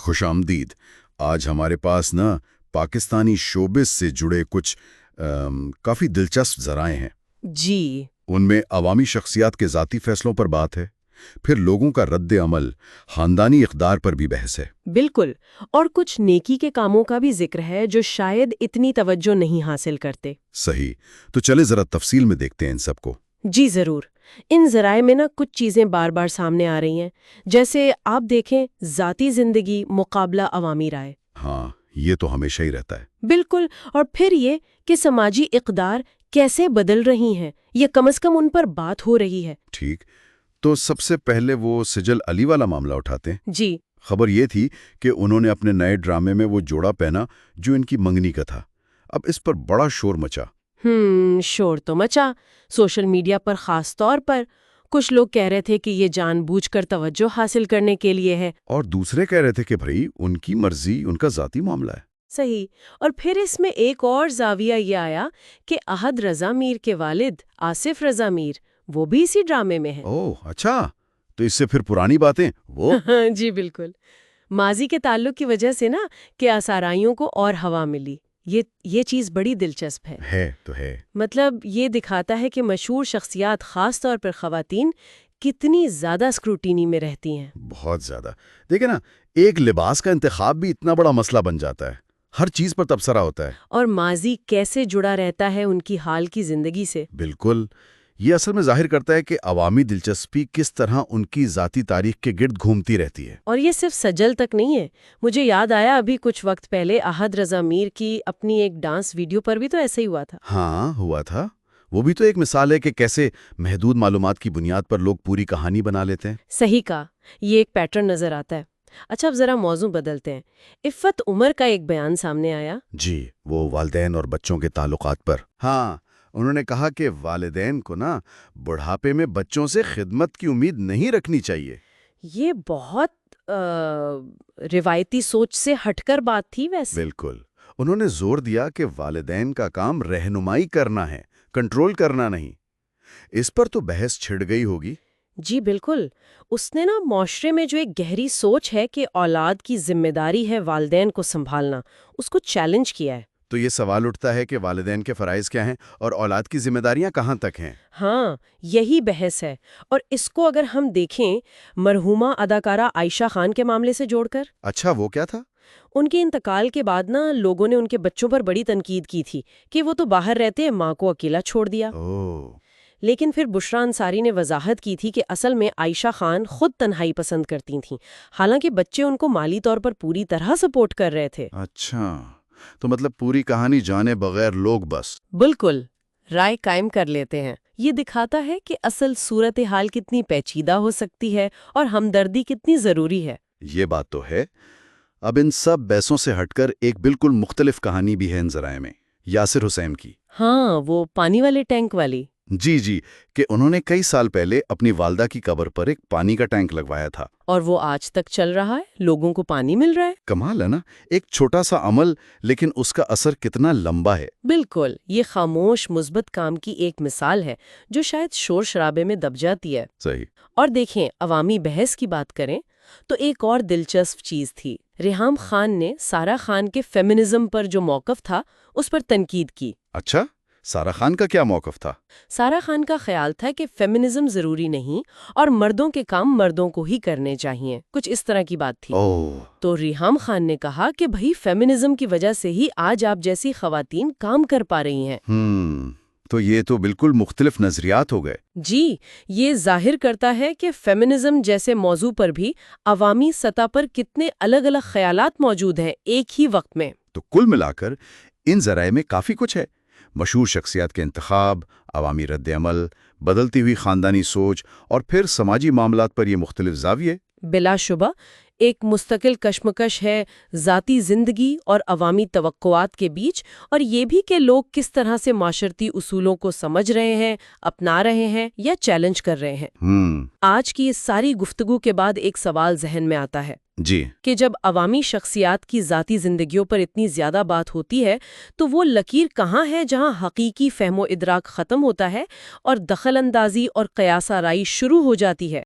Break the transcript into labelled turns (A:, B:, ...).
A: خوش آمدید۔ آج ہمارے پاس نا پاکستانی شوبز سے جڑے کچھ کافی دلچسپ ذرائع ہیں۔
B: جی
A: ان میں عوامی شخصیات کے ذاتی فیصلوں پر بات ہے، پھر لوگوں کا رد عمل، خاندانی اقدار پر بھی بحث ہے۔
B: بالکل، اور کچھ نیکی کے کاموں کا بھی ذکر ہے جو شاید اتنی توجہ نہیں حاصل کرتے۔
A: صحیح، تو چلے ذرا تفصیل میں دیکھتے ہیں ان سب کو۔
B: جی ضرور۔ ان ذرائع میں کچھ چیزیں بار بار سامنے آ رہی ہیں، جیسے آپ دیکھیں ذاتی زندگی مقابلہ عوامی رائے۔
A: ہاں، یہ تو ہمیشہ ہی رہتا ہے۔
B: بالکل، اور پھر یہ کہ سماجی اقدار کیسے بدل رہی ہیں یا کم از کم ان پر بات ہو رہی ہے۔
A: ٹھیک، تو سب سے پہلے وہ سجل علی والا معاملہ اٹھاتے ہیں۔
B: جی
A: خبر یہ تھی کہ انہوں نے اپنے نئے ڈرامے میں وہ جوڑا پہنا جو ان کی منگنی کا تھا۔ اب اس پر بڑا شور مچا۔
B: شور تو مچا، سوشل میڈیا پر خاص طور پر۔ کچھ لوگ کہہ رہے تھے کہ یہ جان بوجھ کر توجہ حاصل کرنے کے لیے ہے،
A: اور دوسرے کہہ رہے تھے کہ بھائی ان کی مرضی، ان کا ذاتی معاملہ ہے۔
B: صحیح۔ اور پھر اس میں ایک اور زاویہ یہ آیا کہ احد رضا میر کے والد آصف رضا میر وہ بھی اسی ڈرامے میں ہیں۔
A: اوہ اچھا، تو اس سے پھر پرانی باتیں وہ
B: جی بالکل، ماضی کے تعلق کی وجہ سے نا کہ آثارائیوں کو اور ہوا ملی۔ یہ چیز بڑی دلچسپ ہے
A: تو ہے۔
B: مطلب یہ دکھاتا ہے کہ مشہور شخصیات، خاص طور پر خواتین، کتنی زیادہ اسکروٹینی میں رہتی ہیں۔
A: بہت زیادہ۔ دیکھیں نا، ایک لباس کا انتخاب بھی اتنا بڑا مسئلہ بن جاتا ہے، ہر چیز پر تبصرہ ہوتا ہے۔
B: اور ماضی کیسے جڑا رہتا ہے ان کی حال کی زندگی سے۔
A: بالکل، یہ اصل میں ظاہر کرتا ہے کہ عوامی دلچسپی کس طرح ان کی ذاتی تاریخ کے گرد گھومتی رہتی ہے۔
B: اور یہ صرف سجل تک نہیں ہے، مجھے یاد آیا ابھی کچھ وقت پہلے احد رضا میر کی اپنی ایک ڈانس ویڈیو پر بھی تو ایسا ہی ہوا تھا۔
A: ہاں ہوا تھا، وہ بھی تو ایک مثال ہے کہ کیسے محدود معلومات کی بنیاد پر لوگ پوری کہانی بنا لیتے ہیں۔
B: صحیح کہا، یہ ایک پیٹرن نظر آتا ہے۔ اچھا، اب ذرا موضوع بدلتے ہیں۔ عفت عمر کا ایک بیان سامنے آیا۔
A: جی، وہ والدین اور بچوں کے تعلقات پر۔ ہاں، انہوں نے کہا کہ والدین کو نا بڑھاپے میں بچوں سے خدمت کی امید نہیں رکھنی چاہیے۔
B: یہ بہت روایتی سوچ سے ہٹ کر بات تھی ویسے۔
A: بالکل، انہوں نے زور دیا کہ والدین کا کام رہنمائی کرنا ہے، کنٹرول کرنا نہیں۔ اس پر تو بحث چھڑ گئی ہوگی۔
B: جی بالکل، اس نے نا معاشرے میں جو ایک گہری سوچ ہے کہ اولاد کی ذمہ داری ہے والدین کو سنبھالنا، اس کو چیلنج کیا ہے۔
A: تو یہ سوال اٹھتا ہے کہ والدین کے فرائض کیا ہیں اور اولاد کی ذمہ داریاں کہاں تک ہیں؟
B: ہاں، یہی بحث ہے، اور اس کو اگر ہم دیکھیں مرحومہ اداکارہ عائشہ خان کے معاملے سے جوڑ کر۔
A: اچھا، وہ کیا تھا؟
B: ان کے انتقال کے بعد نا لوگوں نے ان کے بچوں پر بڑی تنقید کی تھی کہ وہ تو باہر رہتے ہیں، ماں کو اکیلا چھوڑ دیا۔ لیکن پھر بشریٰ انصاری نے وضاحت کی تھی کہ اصل میں عائشہ خان خود تنہائی پسند کرتی تھیں، حالانکہ بچے ان کو مالی طور پر پوری طرح سپورٹ کر رہے تھے۔
A: اچھا، تو مطلب پوری کہانی جانے بغیر لوگ بس
B: بالکل رائے قائم کر لیتے ہیں۔ یہ دکھاتا ہے کہ اصل صورتحال کتنی پیچیدہ ہو سکتی ہے اور ہمدردی کتنی ضروری ہے۔
A: یہ بات تو ہے۔ اب ان سب بحثوں سے ہٹ کر ایک بالکل مختلف کہانی بھی ہے ان ذرائع میں، یاسر حسین کی۔
B: ہاں، وہ پانی والے ٹینک والی۔
A: جی، کہ انہوں نے کئی سال پہلے اپنی والدہ کی قبر پر ایک پانی کا ٹینک لگوایا تھا،
B: اور وہ آج تک چل رہا ہے، لوگوں کو پانی مل رہا ہے۔
A: کمال ہے نا، ایک چھوٹا سا عمل لیکن اس کا اثر کتنا لمبا ہے۔
B: بالکل، یہ خاموش مثبت کام کی ایک مثال ہے جو شاید شور شرابے میں دب جاتی ہے۔
A: صحیح۔
B: اور دیکھیں، عوامی بحث کی بات کریں تو ایک اور دلچسپ چیز تھی، ریحام خان نے سارہ خان کے فیمنزم پر جو موقف تھا اس پر تنقید کی۔
A: اچھا، سارہ خان کا کیا موقف تھا؟
B: سارہ خان کا خیال تھا کہ فیمنزم ضروری نہیں اور مردوں کے کام مردوں کو ہی کرنے چاہیے، کچھ اس طرح کی بات تھی۔ تو ریحام خان نے کہا کہ بھئی فیمنزم کی وجہ سے ہی آج آپ جیسی خواتین کام کر پا رہی ہیں۔
A: تو یہ تو بالکل مختلف نظریات ہو گئے۔
B: جی، یہ ظاہر کرتا ہے کہ فیمنزم جیسے موضوع پر بھی عوامی سطح پر کتنے الگ الگ خیالات موجود ہیں ایک ہی وقت میں۔
A: تو کل ملا کر ان ذرائع میں کافی کچھ ہے، مشہور شخصیات کے انتخاب، عوامی رد عمل، بدلتی ہوئی خاندانی سوچ، اور پھر سماجی معاملات پر یہ مختلف زاویے۔
B: بلا شبہ ایک مستقل کشمکش ہے ذاتی زندگی اور عوامی توقعات کے بیچ، اور یہ بھی کہ لوگ کس طرح سے معاشرتی اصولوں کو سمجھ رہے ہیں، اپنا رہے ہیں یا چیلنج کر رہے ہیں۔ آج کی اس ساری گفتگو کے بعد ایک سوال ذہن میں آتا ہے
A: جی،
B: کہ جب عوامی شخصیات کی ذاتی زندگیوں پر اتنی زیادہ بات ہوتی ہے تو وہ لکیر کہاں ہے جہاں حقیقی فہم و ادراک ختم ہوتا ہے اور دخل اندازی اور قیاس آرائی شروع ہو جاتی ہے؟